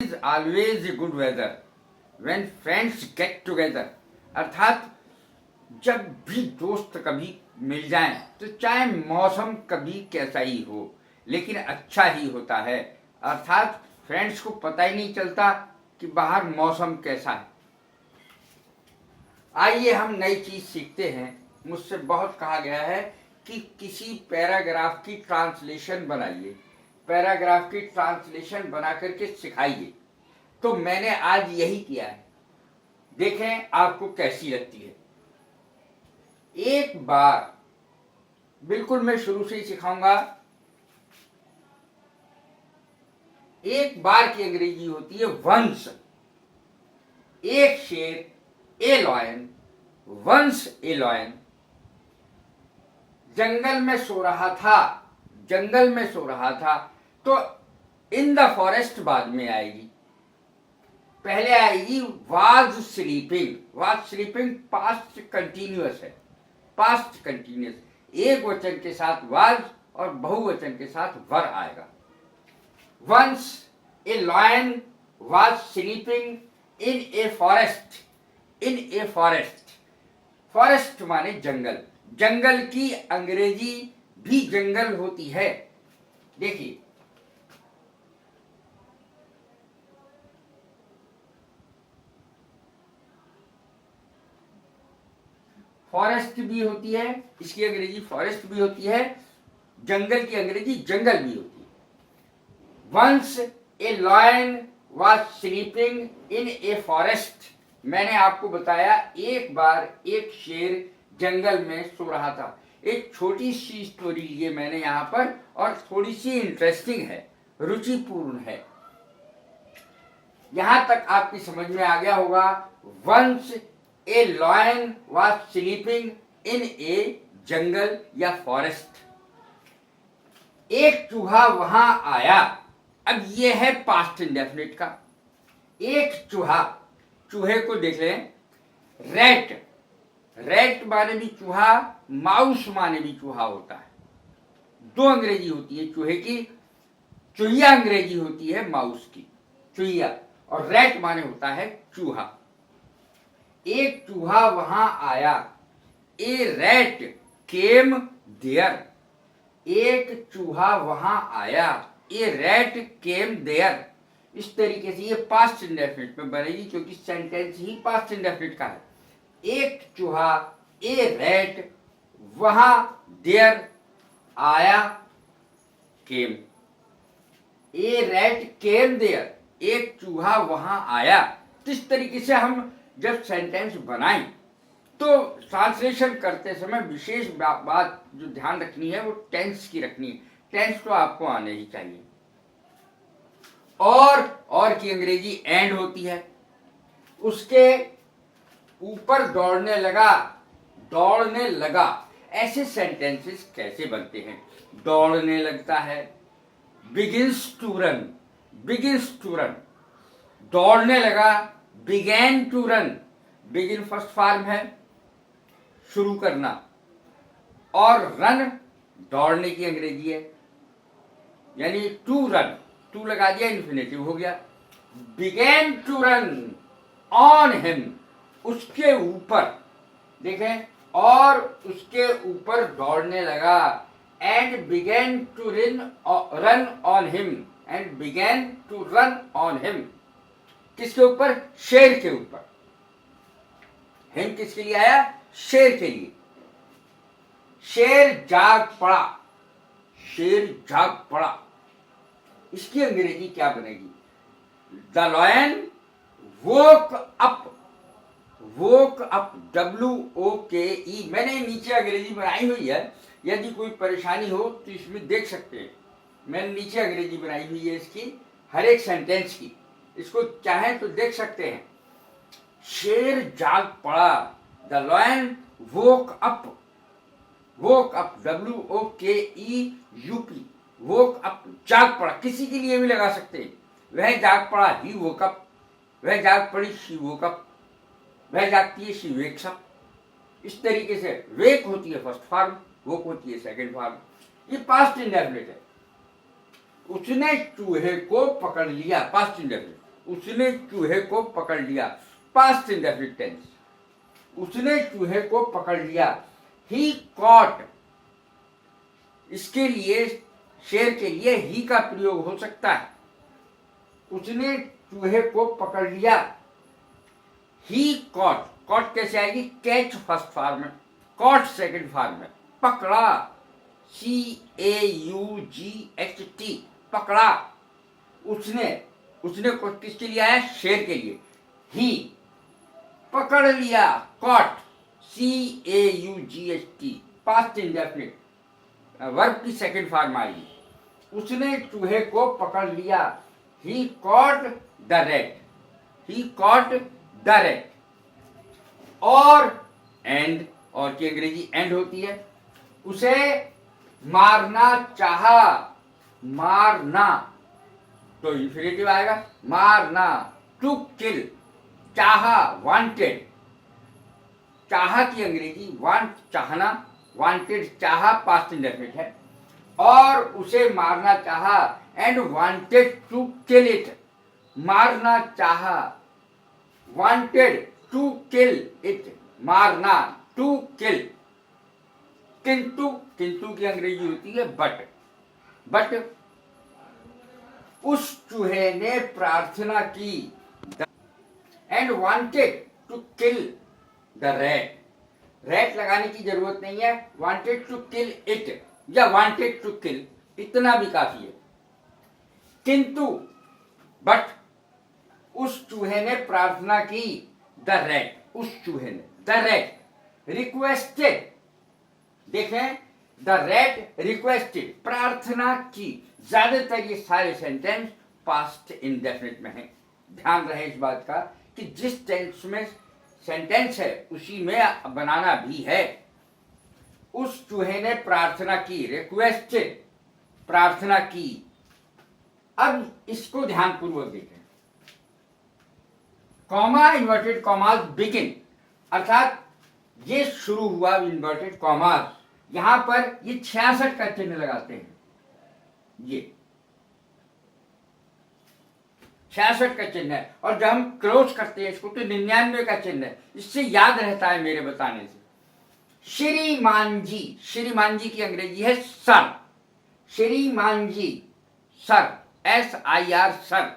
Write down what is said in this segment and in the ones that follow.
Is always good weather when friends get together. अर्थात जब भी दोस्त कभी मिल जाएं तो चाहे मौसम कभी कैसा ही हो लेकिन अच्छा ही होता है। अर्थात फ्रेंड्स को पता ही नहीं चलता कि बाहर मौसम कैसा है। आइए हम नई चीज सीखते हैं। मुझसे बहुत कहा गया है कि किसी पैराग्राफ की ट्रांसलेशन बनाइए, पैराग्राफ की ट्रांसलेशन बना करके सिखाइए। तो मैंने आज यही किया है, देखें आपको कैसी लगती है। एक बार, बिल्कुल मैं शुरू से ही सिखाऊंगा। एक बार की अंग्रेजी होती है वंस। एक शेर, ए लॉयन, वंस ए लॉयन। जंगल में सो रहा था, जंगल में सो रहा था। तो इन द फॉरेस्ट बाद में आएगी, पहले आएगी was sleeping. Was sleeping past continuous है, पास्ट कंटिन्यूअस। एक वचन के साथ वाज और बहुवचन के साथ वर आएगा। Once a lion was sleeping in a forest. In a forest, forest माने जंगल। जंगल की अंग्रेजी भी जंगल होती है। देखिए, फॉरेस्ट भी होती है, इसकी अंग्रेजी फॉरेस्ट भी होती है। जंगल की अंग्रेजी जंगल भी होती है। Once a lion was sleeping in a forest. मैंने आपको बताया एक बार एक शेर जंगल में सो रहा था। एक छोटी सी स्टोरी लिए मैंने यहां पर, और थोड़ी सी इंटरेस्टिंग है, रुचिपूर्ण है। यहां तक आपकी समझ में आ गया होगा। Once a lion was sleeping in a jungle या फॉरेस्ट। एक चूहा वहां आया। अब ये है पास्ट इंडेफिनिट का। एक चूहा, चूहे को देख लें। रैट, रैट माने भी चूहा, माउस माने भी चूहा होता है। दो अंग्रेजी होती है चूहे की। चूहिया अंग्रेजी होती है माउस की, चूहिया, और रैट माने होता है चूहा। एक चूहा वहां आया। ए रैट केम देयर। एक चूहा वहां आया। ए रैट केम देयर। इस तरीके से ये पास्ट इंडेफिनिट में बनेगी, क्योंकि सेंटेंस ही पास्ट इंडेफिनिट का है। एक चूहा, ए रैट, वहां, देयर, आया, केम। ए रैट केम देयर, एक चूहा वहां आया। तो इस तरीके से हम जब सेंटेंस बनाएं तो ट्रांसलेशन करते समय विशेष बात जो ध्यान रखनी है वो टेंस की रखनी है। टेंस तो आपको आने ही चाहिए। और की अंग्रेजी एंड होती है। उसके ऊपर दौड़ने लगा, दौड़ने लगा। ऐसे सेंटेंसेस कैसे बनते हैं? दौड़ने लगता है, begins to run, begins to run. दौड़ने लगा, began to run. Begin first form है, शुरू करना, और रन दौड़ने की अंग्रेजी है, यानी टू रन। टू लगा दिया, इन्फिनेटिव हो गया। Began to run on him, उसके ऊपर। देखें, और उसके ऊपर दौड़ने लगा। And began to run on him, and began to run on him. किसके ऊपर? शेर के ऊपर। हिम किसके लिए आया? शेर के लिए। शेर जाग पड़ा, शेर जाग पड़ा। इसकी अंग्रेजी क्या बनेगी? The lion woke up, woke up, WOKE। मैंने नीचे अंग्रेजी बनाई हुई है, यदि कोई परेशानी हो तो इसमें देख सकते हैं। मैंने नीचे अंग्रेजी बनाई हुई है इसकी, हर एक सेंटेंस की। इसको चाहें तो देख सकते हैं। शेर जाग पड़ा, the lion woke up, woke up, WOKEUP, woke up, जाग पड़ा। किसी के लिए भी लगा सकते हैं। वह जाग पड़ा, ही वोक अप। वह जाग पड़ी, शी वोक अप। वह जागती है, शी वेक्स अप। इस तरीके से वेक होती है फर्स्ट फॉर्म, वोक होती है सेकंड फॉर्म। ये पास्ट इंडेफिनिट है। उसने चूहे को पकड़ लिया, पास्ट इंडेफिनिट। उसने चूहे को पकड़ लिया, पास्ट इंडेफिनिट टेंस, उसने चूहे को पकड़ लिया। ही कॉट, इसके लिए शेर के लिए ही का प्रयोग हो सकता है। उसने चूहे को पकड़ लिया। ही कॉट, कॉट कैसे आएगी? कैच फर्स्ट फॉर्म में, कॉट सेकंड फॉर्म में, पकड़ा, CAUGHT, पकड़ा। उसने को किसके लिए आया? शेर के लिए। ही पकड़ लिया, caught, CAUGHT, past indefinite, verb की सेकंड फॉर्म आएगी। उसने चूहे को पकड़ लिया। ही caught the rat, he caught the rat. और एंड, और की अंग्रेजी एंड होती है। उसे मारना चाहा, मारना तो इंफिनिटिव आएगा, मारना, टू किल, चाहा, वांटेड, चाहा की अंग्रेजी वांट, चाहना, वांटेड, चाहा पास्ट इंडेफिनिट है। और उसे मारना चाहा, and wanted to kill it, मारना चाहा, वांटेड टू किल इट, मारना, टू किल। किंतु, किंतु की अंग्रेजी होती है बट, बट उस चूहे ने प्रार्थना की, and wanted to kill the rat, rat लगाने की जरूरत नहीं है, वांटेड टू किल इट या वांटेड टू किल, इतना भी काफी है। किंतु, बट उस चूहे ने प्रार्थना की, द रैट, उस चूहे ने, द रैट रिक्वेस्टेड, देखें, द रैट रिक्वेस्टेड, प्रार्थना की। ज्यादातर ये सारे सेंटेंस पास्ट इंडेफिनिट में हैं। ध्यान रहे इस बात का कि जिस टेंस में सेंटेंस है उसी में बनाना भी है। उस चूहे ने प्रार्थना की, रिक्वेस्टेड, प्रार्थना की। अब इसको ध्यानपूर्वक देखें। कॉमा, इन्वर्टेड कॉमास, बिगिन, अर्थात ये शुरू हुआ इन्वर्टेड कॉमास, यहां पर ये 66 का चिन्ह लगाते हैं, ये 66 का चिन्ह है। और जब हम क्लोज करते हैं इसको तो 99 का चिन्ह है। इससे याद रहता है मेरे बताने से। श्रीमान जी, श्रीमान जी की अंग्रेजी है सर, श्रीमान जी, सर, SIR, सर।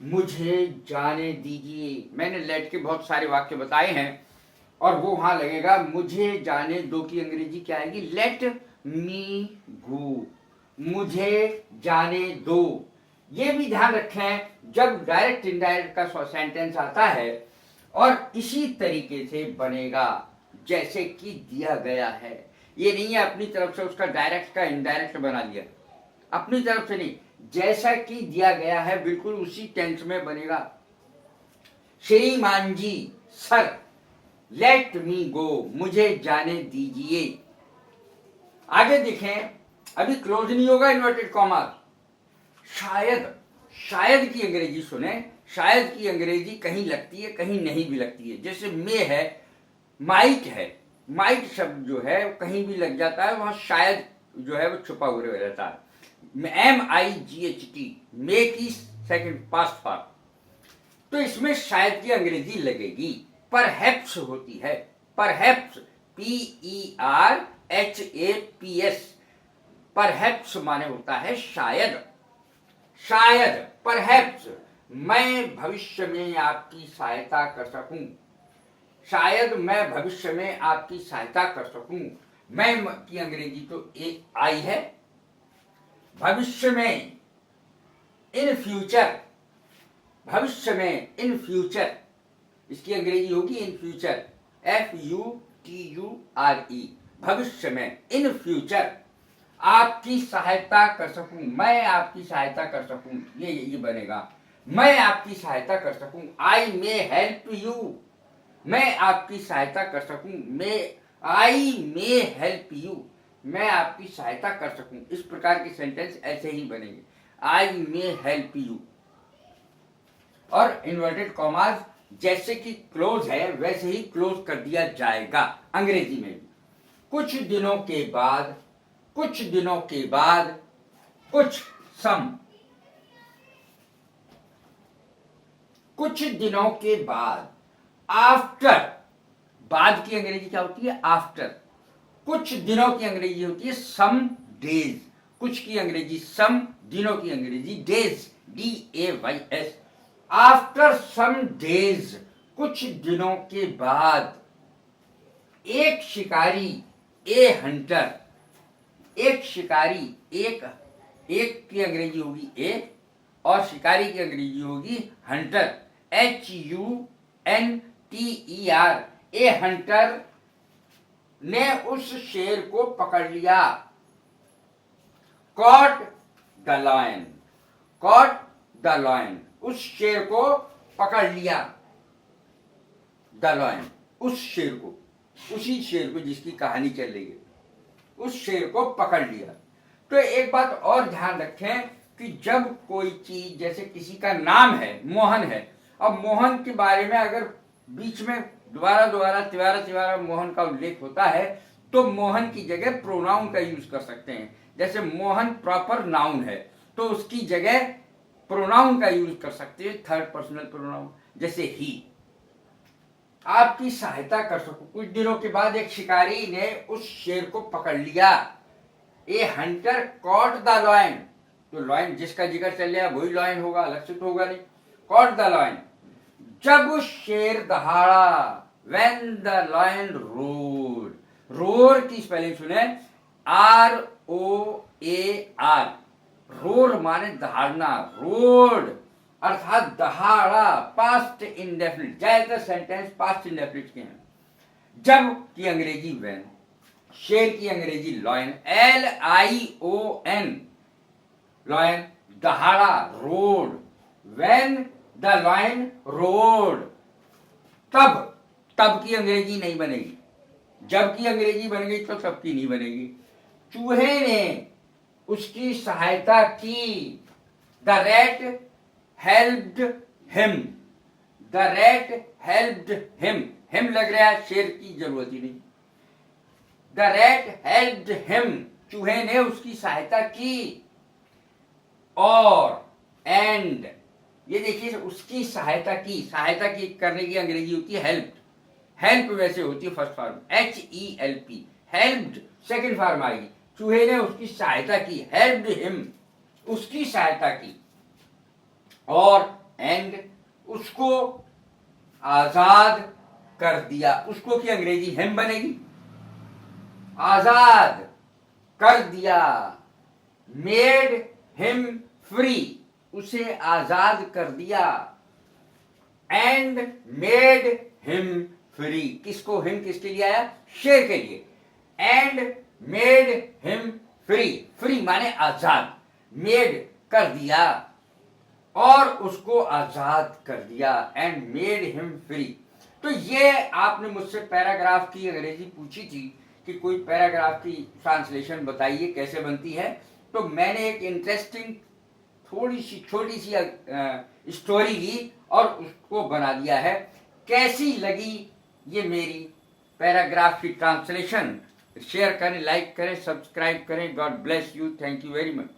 मुझे जाने दीजिए, मैंने लेट के बहुत सारे वाक्य बताए हैं और वो वहां लगेगा। मुझे जाने दो की अंग्रेजी क्या आएगी? लेट मी गो, मुझे जाने दो। ये भी ध्यान रखें, जब डायरेक्ट इनडायरेक्ट का सेंटेंस आता है और इसी तरीके से बनेगा जैसे कि दिया गया है। ये नहीं है अपनी तरफ से उसका डायरेक्ट का इनडायरेक्ट बना दिया, अपनी तरफ से नहीं, जैसा कि दिया गया है बिल्कुल उसी टेंस में बनेगा। श्रीमान जी, सर, लेट मी गो, मुझे जाने दीजिए। आगे देखें, अभी क्लोज नहीं होगा इन्वर्टेड कॉमा। शायद, शायद की अंग्रेजी सुने, शायद की अंग्रेजी कहीं लगती है कहीं नहीं भी लगती है। जैसे मे है, माइट है, माइट शब्द जो है कहीं भी लग जाता है, वहां शायद जो है वो छुपा हुआ रहता है। MIGHT, मे की सेकंड पास्ट फॉर्म, तो इसमें शायद की अंग्रेजी लगेगी, परहैप्स होती है, परहैप्स, PERHAPS, परहैप्स माने होता है शायद, शायद, परहैप्स, मैं भविष्य में आपकी सहायता कर सकूं, शायद मैं भविष्य में आपकी सहायता कर सकूं। मैं की अंग्रेजी तो एक आई है, भविष्य में, इन फ्यूचर, भविष्य में, इन फ्यूचर, इसकी अंग्रेजी होगी इन फ्यूचर, FUTURE, भविष्य में, इन फ्यूचर, आपकी सहायता कर सकूं, मैं आपकी सहायता कर सकूं, ये बनेगा, मैं आपकी सहायता कर सकूं। आई मे हेल्प यू, मैं आपकी सहायता कर सकूं, आई मे हेल्प यू, मैं आपकी सहायता कर सकूं। इस प्रकार के सेंटेंस ऐसे ही बनेंगे, आई मे हेल्प यू। और इन्वर्टेड कॉमास जैसे कि क्लोज है वैसे ही क्लोज कर दिया जाएगा अंग्रेजी में भी। कुछ दिनों के बाद, कुछ दिनों के बाद, कुछ, सम, कुछ दिनों के बाद, आफ्टर, बाद की अंग्रेजी क्या होती है? आफ्टर। कुछ दिनों की अंग्रेजी होती है सम डेज। कुछ की अंग्रेजी सम, दिनों की अंग्रेजी days, DAYS। After some days, कुछ दिनों के बाद, एक शिकारी, ए हंटर, एक शिकारी, एक की अंग्रेजी होगी ए, और शिकारी की अंग्रेजी होगी हंटर, HUNTER। ए हंटर ने उस शेर को पकड़ लिया। Caught the lion, caught the lion, उस शेर को पकड़ लिया। द लॉयन, उस शेर को, उसी शेर को जिसकी कहानी चल रही है, उस शेर को पकड़ लिया। तो एक बात और ध्यान रखें कि जब कोई चीज, जैसे किसी का नाम है मोहन है, अब मोहन के बारे में अगर बीच में दोबारा तिवारा मोहन का उल्लेख होता है तो मोहन की जगह प्रोनाउन का यूज कर सकते हैं। जैसे मोहन प्रॉपर नाउन है तो उसकी जगह प्रोनाउन का यूज कर सकते हैं, थर्ड पर्सनल प्रोनाउन, जैसे ही। आपकी सहायता कर सकूं, कुछ दिनों के बाद एक शिकारी ने उस शेर को पकड़ लिया। ए हंटर कॉट द लॉयन, तो लॉयन जिसका जिक्र चल रहा है वही लॉयन होगा, अलग से तो होगा नहीं। कॉट द लॉयन, जब शेर दहाड़ा, when the lion roar. Roar की स्पेलिंग सुने, ROAR। रोर माने दहाड़ना, रोड अर्थात दहाड़ा, पास्ट इंडेफिनिट, ज्यादातर सेंटेंस पास्ट इंडेफिनिट के हैं। जब की अंग्रेजी व्हेन, शेर की अंग्रेजी लॉयन, LION, लॉयन, दहाड़ा, roared, when the lion roared. तब की अंग्रेजी नहीं बनेगी, जब की अंग्रेजी बन गई तो तब की नहीं बनेगी। चूहे ने उसकी सहायता की, the rat helped him, the rat helped him, him लग रहा है, शेर की जरूरत ही नहीं। द रैट हेल्प्ड हिम, चूहे ने उसकी सहायता की। और एंड, ये देखिए उसकी सहायता की करने की अंग्रेजी होती है हेल्प। हेल्प वैसे होती है first form, HELP, helped second form आएगी। चूहे ने उसकी सहायता की, हेल्प्ड हिम, उसकी सहायता की। और एंड, उसको आजाद कर दिया, उसको की अंग्रेजी हिम बनेगी, आजाद कर दिया। मेड हिम फ्री, उसे आजाद कर दिया। एंड मेड हिम फ्री, किसको, हिम किसके लिए आया? शेर के लिए। And made him free, free माने आजाद, मेड कर दिया और उसको आजाद कर दिया, एंड मेड हिम फ्री। तो ये आपने मुझसे पैराग्राफ की अंग्रेजी पूछी थी कि कोई पैराग्राफ की ट्रांसलेशन बताइए कैसे बनती है, तो मैंने एक इंटरेस्टिंग थोड़ी सी छोटी सी स्टोरी ली और उसको बना दिया है। कैसी लगी ये मेरी पैराग्राफ की ट्रांसलेशन? शेयर करें, लाइक करें, सब्सक्राइब करें। God bless you, thank you very much.